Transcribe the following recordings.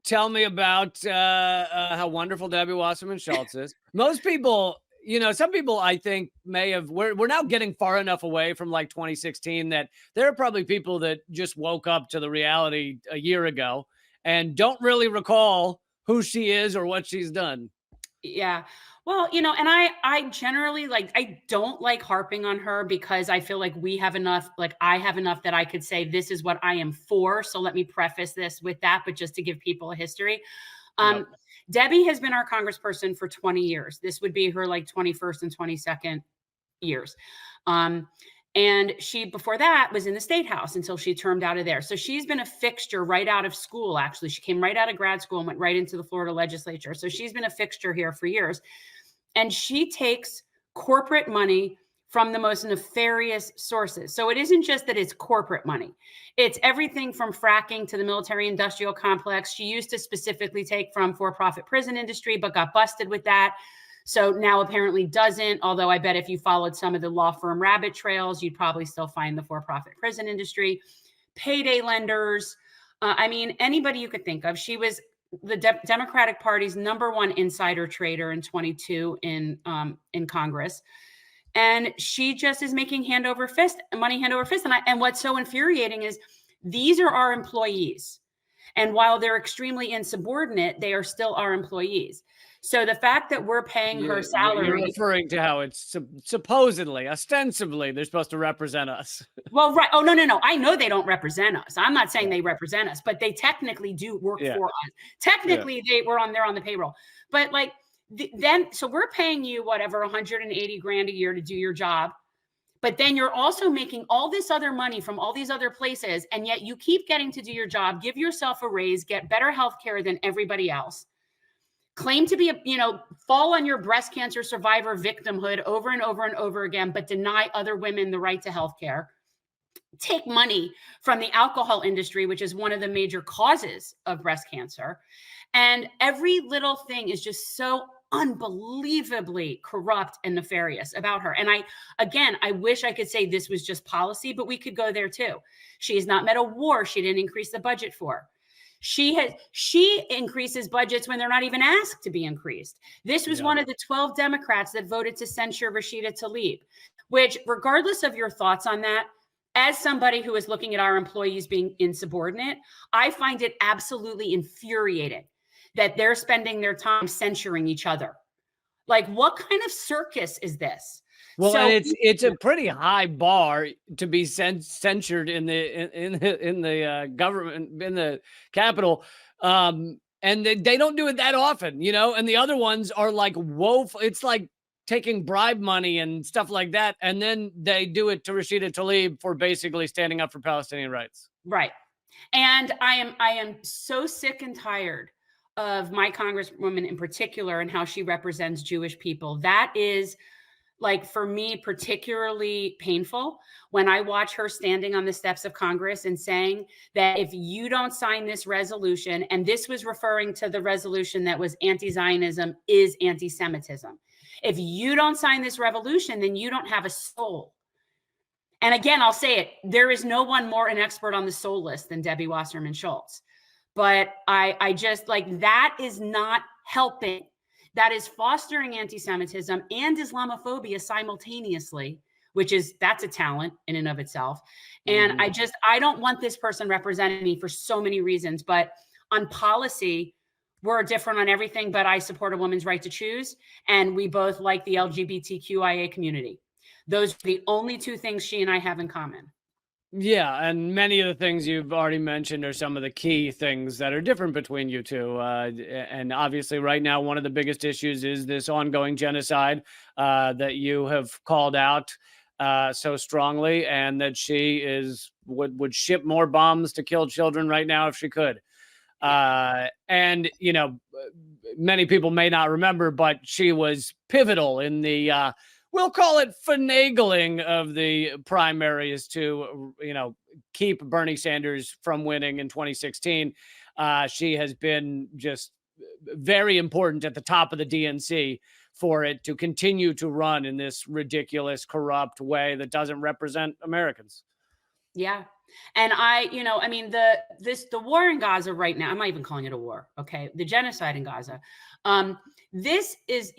tell me about how wonderful Debbie Wasserman Schultz is. Most people, some people I think may have, we're now getting far enough away from like 2016 that there are probably people that just woke up to the reality a year ago and don't really recall who she is or what she's done. Yeah. Well, and I generally I don't like harping on her because I feel like we have enough, like I have enough that I could say this is what I am for. So let me preface this with that, but just to give people a history. Yep. Debbie has been our congressperson for 20 years. This would be her like 21st and 22nd years. And she, before that, was in the state house until she termed out of there. So she's been a fixture right out of school. Actually, she came right out of grad school and went right into the Florida legislature. So she's been a fixture here for years. And she takes corporate money from the most nefarious sources. So it isn't just that it's corporate money. It's everything from fracking to the military industrial complex. She used to specifically take from for-profit prison industry, but got busted with that. So now apparently doesn't, although I bet if you followed some of the law firm rabbit trails, you'd probably still find the for-profit prison industry, payday lenders. I mean, anybody you could think of. She was the Democratic Party's #1 insider trader in 22 in Congress. And she just is making money hand over fist. And what's so infuriating is these are our employees. And while they're extremely insubordinate, they are still our employees. So the fact that we're paying her salary. You're referring to how it's supposedly, ostensibly, they're supposed to represent us. Well, right. Oh, no. I know they don't represent us. I'm not saying they represent us, but they technically do work for us. Technically, they're on the payroll. But like so we're paying you whatever, 180 grand a year to do your job. But then you're also making all this other money from all these other places. And yet you keep getting to do your job, give yourself a raise, get better health care than everybody else. Claim to be, fall on your breast cancer survivor victimhood over and over and over again, but deny other women the right to health care. Take money from the alcohol industry, which is one of the major causes of breast cancer. And every little thing is just so unbelievably corrupt and nefarious about her. And I wish I could say this was just policy, but we could go there too. She has not met a war she didn't increase the budget for. She increases budgets when they're not even asked to be increased. This was one of the 12 Democrats that voted to censure Rashida Tlaib, which, regardless of your thoughts on that, as somebody who is looking at our employees being insubordinate, I find it absolutely infuriating that they're spending their time censuring each other. Like, what kind of circus is this? Well, and it's a pretty high bar to be censured in the government, in the Capitol, and they don't do it that often, And the other ones are like woeful. It's like taking bribe money and stuff like that, and then they do it to Rashida Tlaib for basically standing up for Palestinian rights. Right, and I am so sick and tired of my Congresswoman in particular and how she represents Jewish people. That is, like, for me, particularly painful when I watch her standing on the steps of Congress and saying that if you don't sign this resolution, and this was referring to the resolution that was anti-Zionism is anti-Semitism. If you don't sign this revolution, then you don't have a soul. And again, I'll say it, there is no one more an expert on the soul list than Debbie Wasserman Schultz. But I just, like, that is not helping. That is fostering anti-Semitism and Islamophobia simultaneously, that's a talent in and of itself. And I don't want this person representing me for so many reasons, but on policy, we're different on everything, but I support a woman's right to choose. And we both like the LGBTQIA community. Those are the only two things she and I have in common. Yeah, and many of the things you've already mentioned are some of the key things that are different between you two. And obviously right now, one of the biggest issues is this ongoing genocide that you have called out so strongly, and that she would ship more bombs to kill children right now if she could. And, many people may not remember, but she was pivotal in the we'll call it finagling of the primaries to, keep Bernie Sanders from winning in 2016. She has been just very important at the top of the DNC for it to continue to run in this ridiculous, corrupt way that doesn't represent Americans. Yeah. And I mean, the war in Gaza right now, I'm not even calling it a war. Okay. The genocide in Gaza. Um, this is,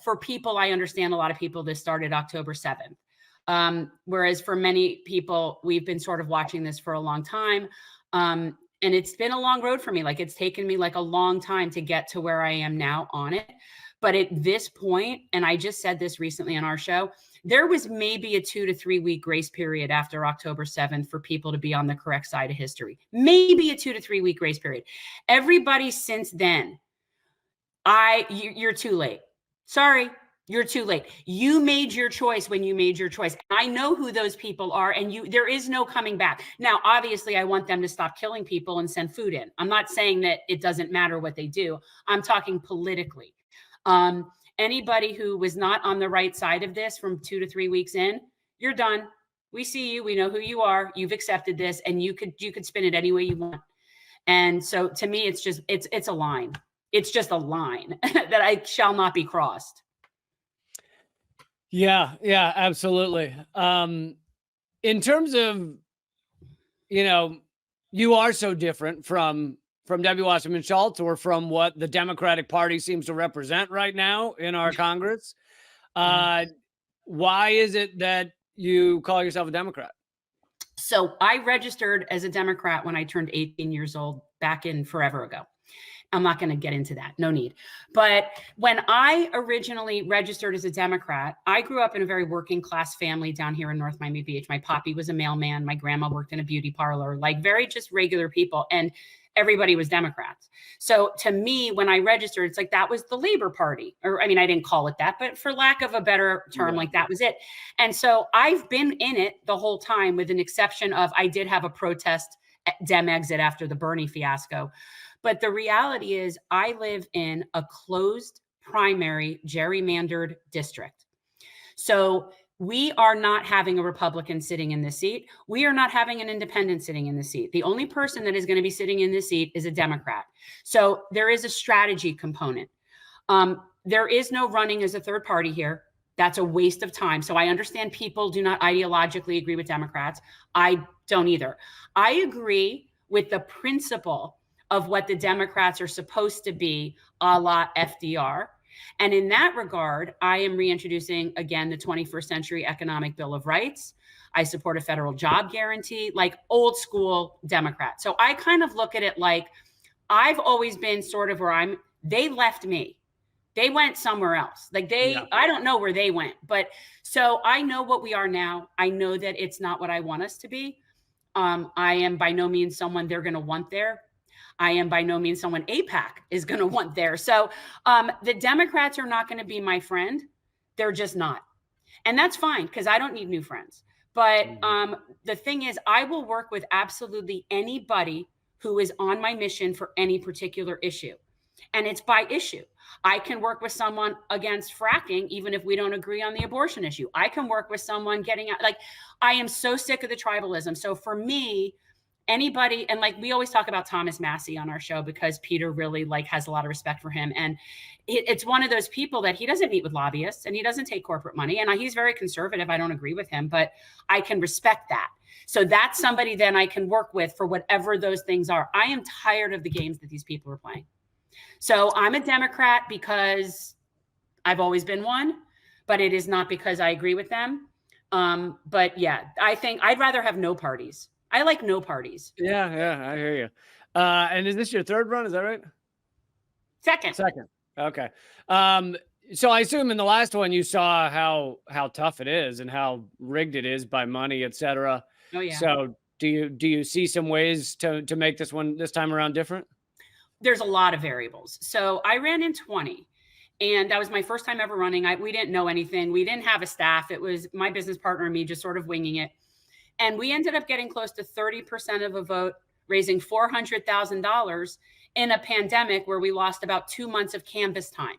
for people, I understand a lot of people, this started October 7th. Whereas for many people, we've been sort of watching this for a long time. And it's been a long road for me. Like, it's taken me like a long time to get to where I am now on it. But at this point, and I just said this recently on our show, there was maybe a 2 to 3 week grace period after October 7th for people to be on the correct side of history. Maybe a 2 to 3 week grace period. Everybody since then, you're too late. Sorry, you're too late. You made your choice when you made your choice. I know who those people are, and there is no coming back. Now, obviously, I want them to stop killing people and send food in. I'm not saying that it doesn't matter what they do. I'm talking politically. Anybody who was not on the right side of this from 2 to 3 weeks in, you're done. We see you. We know who you are. You've accepted this, and you could spin it any way you want. And so, to me, it's a line. It's just a line that I shall not be crossed. Yeah, absolutely. In terms of, you are so different from Debbie Wasserman Schultz, or from what the Democratic Party seems to represent right now in our Congress. Why is it that you call yourself a Democrat? So I registered as a Democrat when I turned 18 years old back in forever ago. I'm not going to get into that. No need. But when I originally registered as a Democrat, I grew up in a very working class family down here in North Miami Beach. My poppy was a mailman. My grandma worked in a beauty parlor, like very just regular people. And everybody was Democrats. So to me, when I registered, it's like that was the Labor Party. Or, I mean, I didn't call it that, but for lack of a better term, like that was it. And so I've been in it the whole time, with an exception of I did have a protest Dem exit after the Bernie fiasco. But the reality is, I live in a closed primary gerrymandered district. So we are not having a Republican sitting in this seat. We are not having an independent sitting in the seat. The only person that is going to be sitting in this seat is a Democrat. So there is a strategy component. There is no running as a third party here. That's a waste of time. So I understand people do not ideologically agree with Democrats. I don't either. I agree with the principle of what the Democrats are supposed to be, a la FDR. And in that regard, I am reintroducing, again, the 21st Century Economic Bill of Rights. I support a federal job guarantee, like old school Democrat. So I kind of look at it like I've always been sort of where they left me. They went somewhere else. Like I don't know where they went, but so I know what we are now. I know that it's not what I want us to be. I am by no means someone they're going to want there. I am by no means someone AIPAC is going to want there. So the Democrats are not going to be my friend. They're just not. And that's fine, because I don't need new friends. But the thing is, I will work with absolutely anybody who is on my mission for any particular issue. And it's by issue. I can work with someone against fracking, even if we don't agree on the abortion issue. I can work with someone getting out. Like, I am so sick of the tribalism. So for me, anybody, and like we always talk about Thomas Massie on our show, because Peter really has a lot of respect for him. And it's one of those people that he doesn't meet with lobbyists, and he doesn't take corporate money. And he's very conservative. I don't agree with him, but I can respect that. So that's somebody then I can work with for whatever those things are. I am tired of the games that these people are playing. So I'm a Democrat because I've always been one, but it is not because I agree with them. But yeah, I think I'd rather have no parties. I like no parties. Yeah, I hear you. And is this your third run? Is that right? Second. Okay. So I assume in the last one you saw how tough it is and how rigged it is by money, et cetera. Oh yeah. So do you see some ways to make this time around different? There's a lot of variables. So I ran in 20. And that was my first time ever running. We didn't know anything. We didn't have a staff. It was my business partner and me just sort of winging it. And we ended up getting close to 30% of a vote, raising $400,000 in a pandemic where we lost about 2 months of canvas time,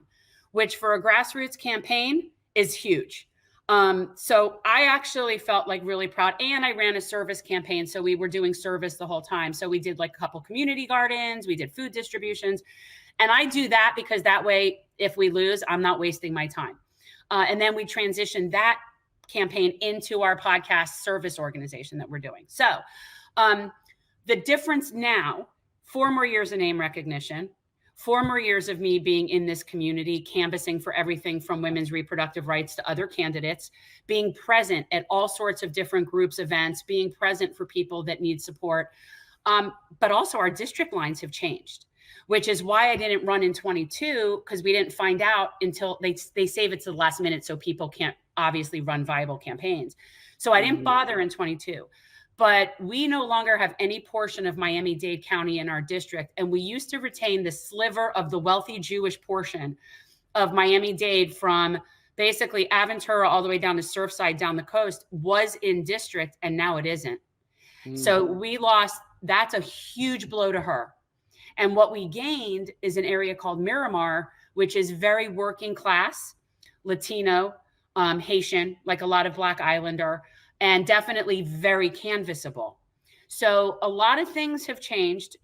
which for a grassroots campaign is huge. So I actually felt like really proud. And I ran a service campaign. So we were doing service the whole time. So we did like a couple community gardens. We did food distributions. And I do that because that way, if we lose, I'm not wasting my time. And then we transitioned that campaign into our podcast service organization that we're doing. So the difference now, 4 more years of name recognition, 4 more years of me being in this community, canvassing for everything from women's reproductive rights to other candidates, being present at all sorts of different groups, events, being present for people that need support. But also our district lines have changed, which is why I didn't run in 22, because we didn't find out until they save it to the last minute so people can't obviously run viable campaigns. So I didn't bother in 22. But we no longer have any portion of Miami-Dade County in our district. And we used to retain the sliver of the wealthy Jewish portion of Miami-Dade from basically Aventura all the way down to Surfside, down the coast, was in district, and now it isn't. So we lost, that's a huge blow to her. And what we gained is an area called Miramar, which is very working class, Latino, Haitian, like a lot of Black Islander, and definitely very canvassable. So a lot of things have changed.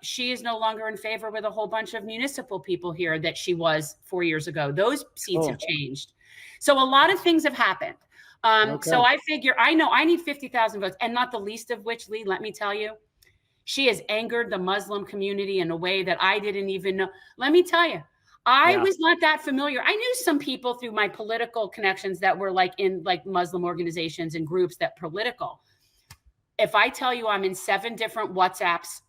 She is no longer in favor with a whole bunch of municipal people here that she was 4 years ago. Those seats have changed. So a lot of things have happened. So I figure, I know I need 50,000 votes, and not the least of which, Lee, let me tell you, she has angered the Muslim community in a way that I didn't even know. Let me tell you, I was not that familiar. I knew some people through my political connections that were like in like Muslim organizations and groups that political. If I tell you I'm in 7 different WhatsApps,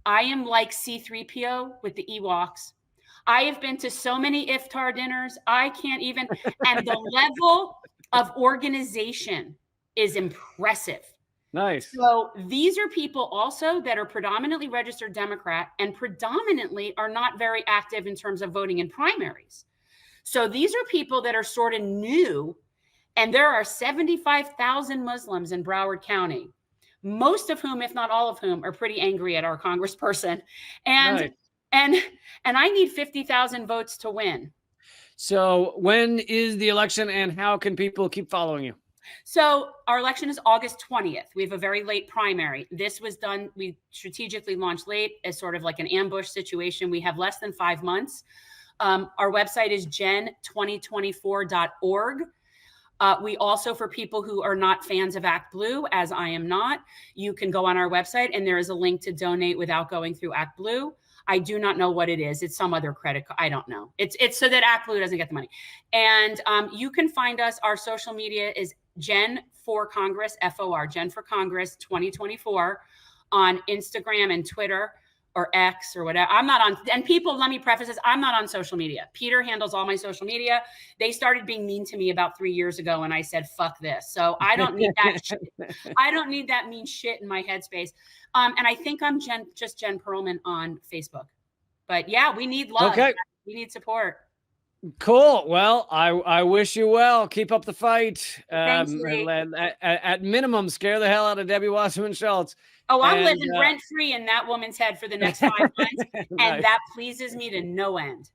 I am like C-3PO with the Ewoks. I have been to so many iftar dinners. I can't even, and the level of organization is impressive. Nice. So these are people also that are predominantly registered Democrat and predominantly are not very active in terms of voting in primaries. So these are people that are sort of new, and there are 75,000 Muslims in Broward County, most of whom, if not all of whom, are pretty angry at our congressperson. And I need 50,000 votes to win. So when is the election, and how can people keep following you? So our election is August 20th. We have a very late primary. This was done, we strategically launched late as sort of like an ambush situation. We have less than 5 months. Our website is gen2024.org. We also, for people who are not fans of Act Blue, as I am not, you can go on our website and there is a link to donate without going through Act Blue. I do not know what it is. It's some other credit card. I don't know. It's so that Act Blue doesn't get the money. And you can find us. Our social media is Gen for Congress, FOR, Gen for Congress 2024 on Instagram and Twitter or X or whatever. I'm not on, and people, let me preface this, I'm not on social media. Peter handles all my social media. They started being mean to me about 3 years ago, and I said, fuck this. So I don't need that shit. I don't need that mean shit in my headspace. And I think I'm just Jen Perlman on Facebook. But yeah, we need love. Okay. We need support. Cool. Well, I wish you well. Keep up the fight. Thanks, at minimum, scare the hell out of Debbie Wasserman Schultz. Oh, I'm living rent free in that woman's head for the next 5 months, Nice. and that pleases me to no end.